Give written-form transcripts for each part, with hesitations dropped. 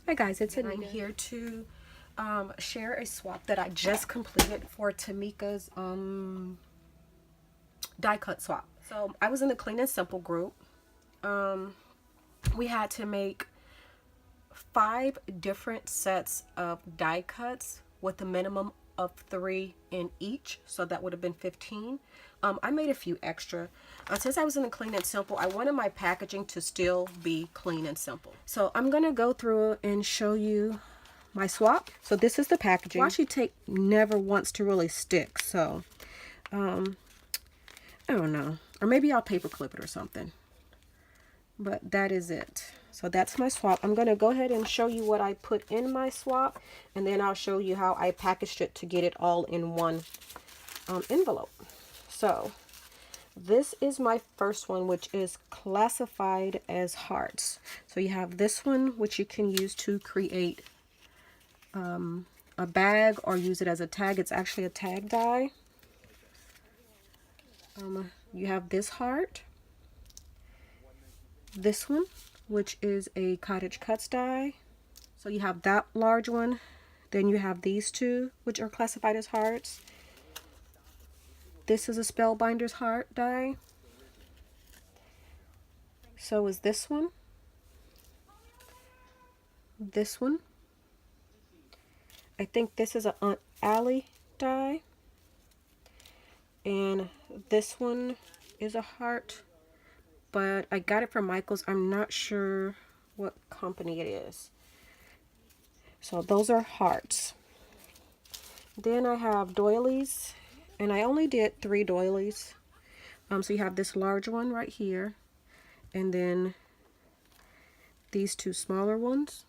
Hi guys, it's Anita. I'm here to share a swap that I just completed for Tamika's die cut swap. So I was in the Clean and Simple group. We had to make 5 different sets of die cuts with a minimum of 3 in each, so that would have been 15. I made a few extra. Since I was in the Clean and Simple, I wanted my packaging to still be clean and simple. So I'm going to go through and show you my swap. So this is the packaging. Washi tape never wants to really stick, so I don't know. Or maybe I'll paper clip it or something. But that is it. So that's my swap. I'm going to go ahead and show you what I put in my swap, and then I'll show you how I packaged it to get it all in one envelope. So this is my first one, which is classified as hearts. So you have this one, which you can use to create a bag or use it as a tag. It's actually a tag die. You have this heart. This one, which is a cottage cuts die. So you have that large one. Then you have these two, which are classified as hearts. This is a Spellbinder's heart die. So is this one. This one. I think this is a Aunt Allie die. And this one is a heart, but I got it from Michael's. I'm not sure what company it is. So those are hearts. Then I have doilies, and I only did 3 doilies. So you have this large one right here, and then these 2 smaller ones.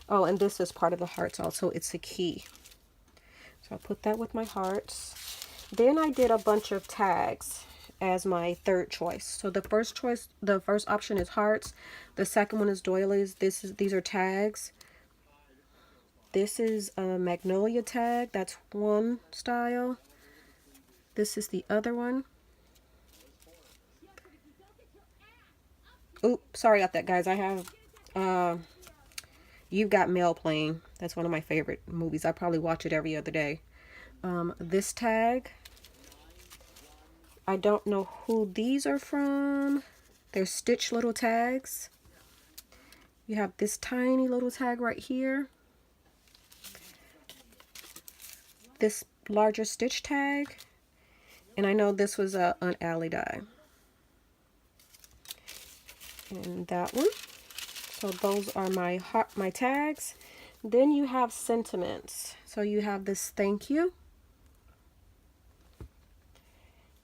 Oh, and this is part of the hearts also. It's a key. So I'll put that with my hearts. Then I did a bunch of tags as my third choice. So the first option is hearts. The second one is doilies. These are tags. This is a magnolia tag. That's one style. This is the other one. Oops, sorry about that, guys. I have You've Got Mail playing. That's one of my favorite movies. I probably watch it every other day. This tag, I don't know who these are from. They're Stitch little tags. You have this tiny little tag right here. This larger Stitch tag. And I know this was an alley die. And that one. So those are my tags. Then you have sentiments. So you have this thank you.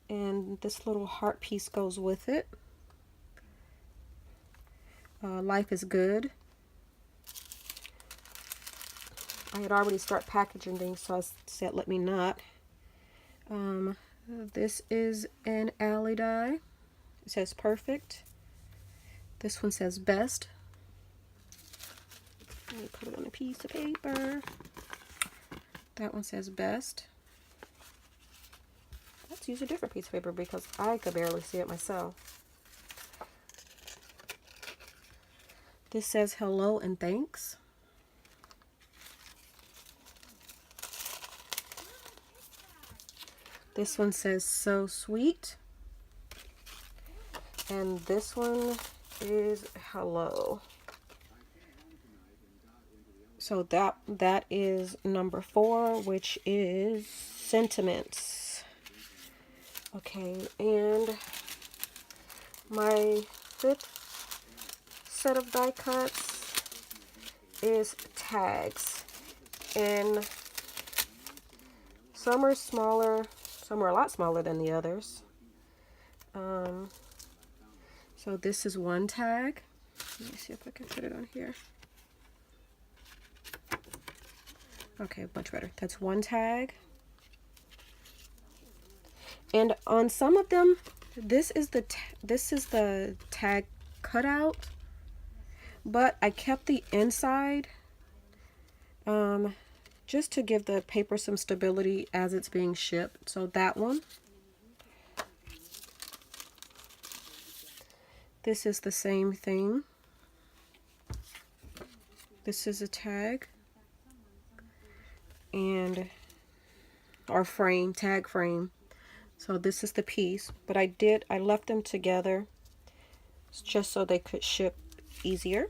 And this little heart piece goes with it. Life is good. I had already started packaging things, so I said let me not. This is an alley die. It says perfect. This one says best. Let me put it on a piece of paper. That one says best. Let's use a different piece of paper because I could barely see it myself. This says hello and thanks. This one says so sweet. And this one is hello. So that is number 4, which is sentiments. Okay, and my 5th set of die cuts is tags. And some are smaller, some are a lot smaller than the others. So this is one tag. Let me see if I can put it on here. Okay, much better. That's one tag. And on some of them, this is the tag cutout, but I kept the inside just to give the paper some stability as it's being shipped. So that one. This is the same thing. This is a tag and our frame, tag frame. So this is the piece, but I left them together just so they could ship easier.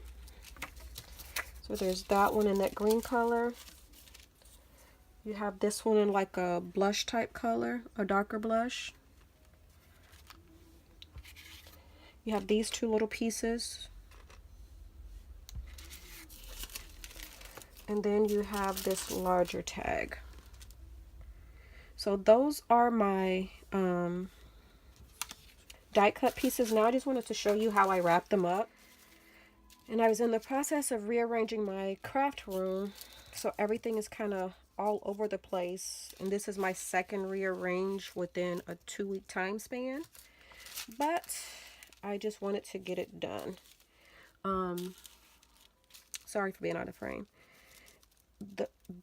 So there's that one in that green color. You have this one in like a blush type color, a darker blush. You have these two little pieces. And then you have this larger tag. So those are my die cut pieces. Now I just wanted to show you how I wrap them up. And I was in the process of rearranging my craft room, so everything is kind of all over the place. And this is my second rearrange within a 2-week time span. But I just wanted to get it done. Sorry for being out of frame.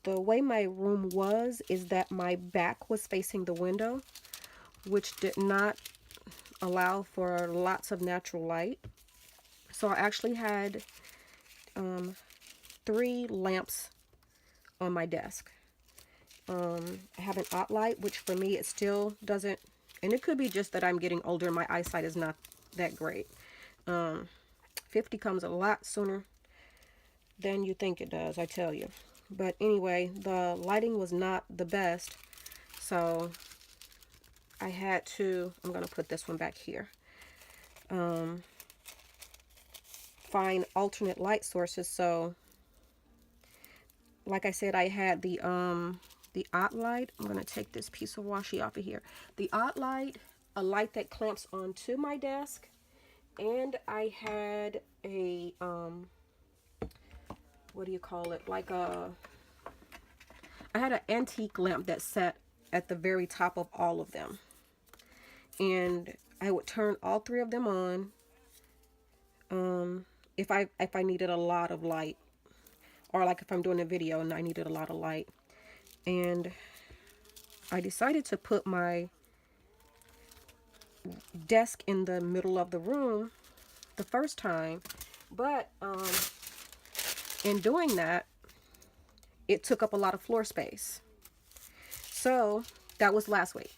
The way my room was is that my back was facing the window, which did not allow for lots of natural light. So I actually had 3 lamps on my desk. I have an odd light, which for me it still doesn't, and it could be just that I'm getting older and my eyesight is not that great. 50 comes a lot sooner than you think it does, I tell you. But anyway, the lighting was not the best, so I had to, I'm going to put this one back here, find alternate light sources. So like I said, I had the odd light. I'm going to take this piece of washi off of here. The odd light, a light that clamps onto my desk, and I had a what do you call it, like I had an antique lamp that sat at the very top of all of them, and I would turn all 3 of them on if I needed a lot of light, or like if I'm doing a video and I needed a lot of light. And I decided to put my desk in the middle of the room the first time, but in doing that, it took up a lot of floor space. So that was last week.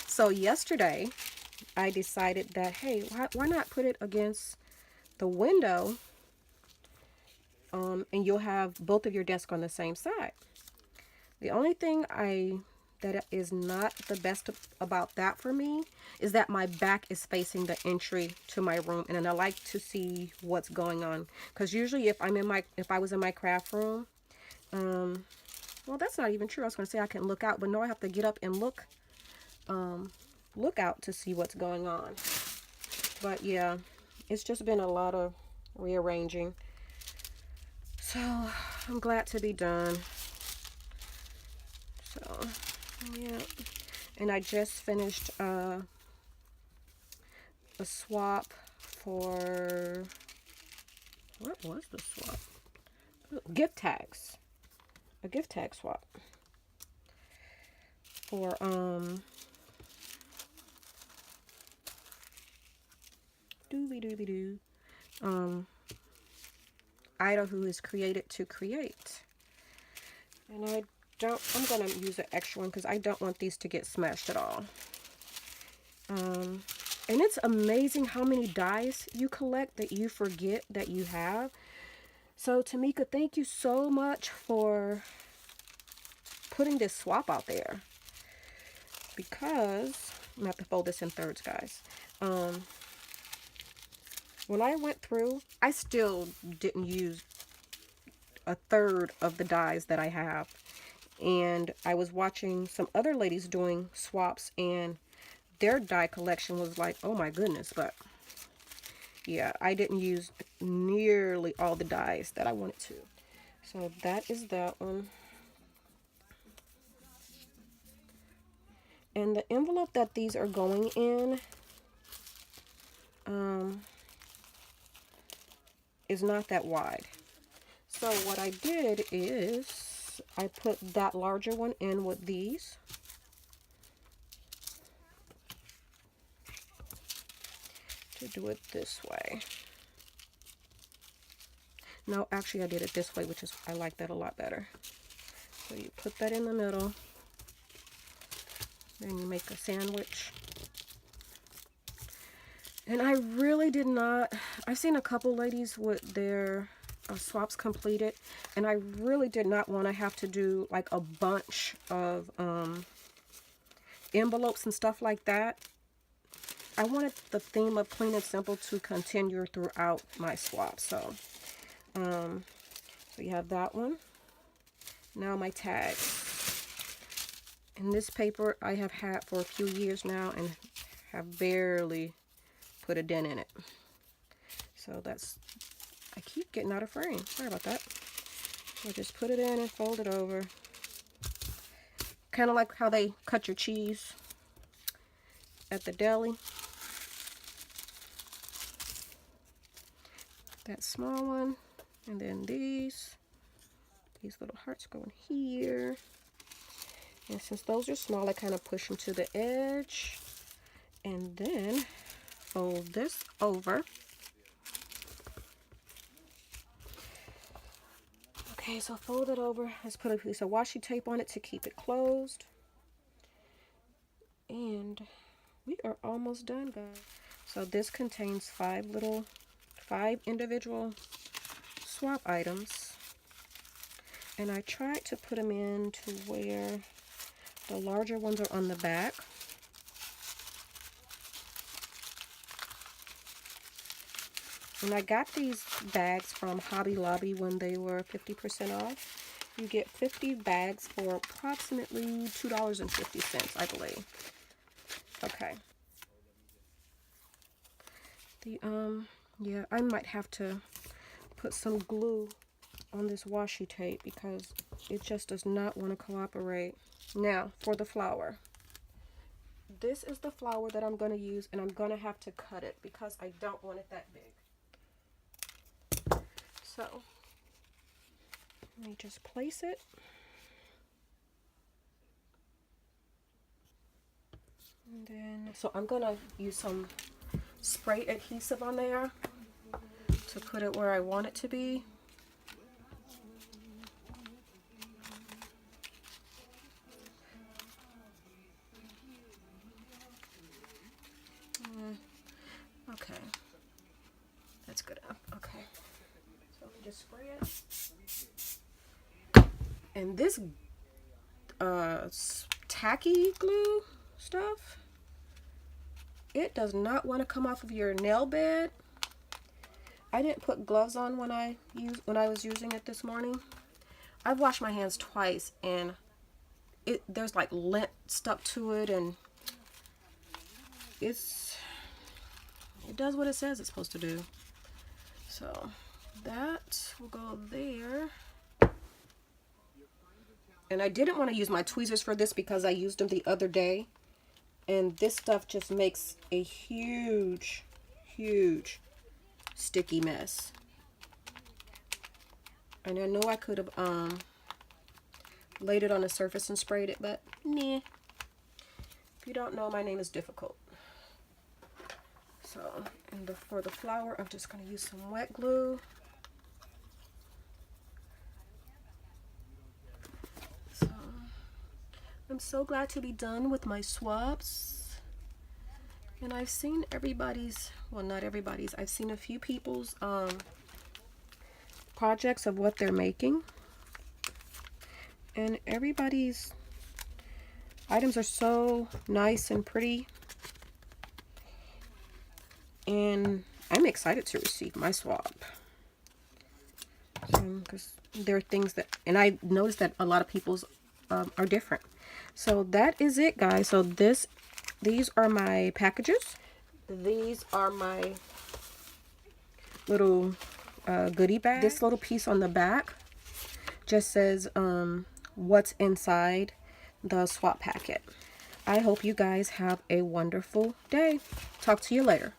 So yesterday, I decided that, hey, why not put it against the window, and you'll have both of your desks on the same side. The only thing that is not the best about that for me is that my back is facing the entry to my room, and then I like to see what's going on, because usually if I was in my craft room, well, that's not even true. I was going to say I can look out, but no, I have to get up and look out to see what's going on. But yeah, it's just been a lot of rearranging, so I'm glad to be done. So yeah, and I just finished a swap for, what was the swap? Gift tags. A gift tag swap for Ida, who is created to create. And I'm gonna use an extra one because I don't want these to get smashed at all. And it's amazing how many dies you collect that you forget that you have. So Tamika, thank you so much for putting this swap out there, because I'm gonna have to fold this in thirds, guys. When I went through, I still didn't use a third of the dies that I have, and I was watching some other ladies doing swaps, and their die collection was like, oh my goodness. But yeah, I didn't use nearly all the dies that I wanted to. So that is that one. And the envelope that these are going in is not that wide. So what I did is I put that larger one in with these. To do it this way. No, actually I did it this way, which is, I like that a lot better. So you put that in the middle, then you make a sandwich. And I really did not, I've seen a couple ladies with their swaps completed, and I really did not want to have to do like a bunch of envelopes and stuff like that. I wanted the theme of clean and simple to continue throughout my swap. So you have that one. Now my tags. And this paper I have had for a few years now and have barely put a dent in it. So that's, I keep getting out of frame. Sorry about that. So just put it in and fold it over. Kind of like how they cut your cheese at the deli. That small one, and then these little hearts go in here. And since those are small, I kind of push them to the edge, and then fold this over. Okay, so fold it over. Let's put a piece of washi tape on it to keep it closed. And we are almost done, guys. So this contains five individual swap items. And I tried to put them in to where the larger ones are on the back. And I got these bags from Hobby Lobby when they were 50% off. You get 50 bags for approximately $2.50, I believe. Okay. Yeah, I might have to put some glue on this washi tape because it just does not want to cooperate. Now, for the flower. This is the flower that I'm going to use, and I'm going to have to cut it because I don't want it that big. So, let me just place it. And then, so I'm going to use some spray adhesive on there to put it where I want it to be. Okay, that's good enough. Okay, so we just spray it. And this tacky glue stuff, it does not want to come off of your nail bed. I didn't put gloves on when I was using it this morning. I've washed my hands twice, and there's like lint stuck to it, and it does what it says it's supposed to do. So that will go there. And I didn't want to use my tweezers for this because I used them the other day, and this stuff just makes a huge sticky mess. And I know I could have laid it on the surface and sprayed it, but nah. If you don't know, my name is difficult. So, and for the flower, I'm just going to use some wet glue. So, I'm so glad to be done with my swaps. And I've seen everybody's, well, not everybody's, I've seen a few people's projects of what they're making. And everybody's items are so nice and pretty. And I'm excited to receive my swap. Because there are things that, and I noticed that a lot of people's are different. So that is it, guys. So these are my packages. These are my little goodie bag. This little piece on the back just says what's inside the swap packet. I hope you guys have a wonderful day. Talk to you later.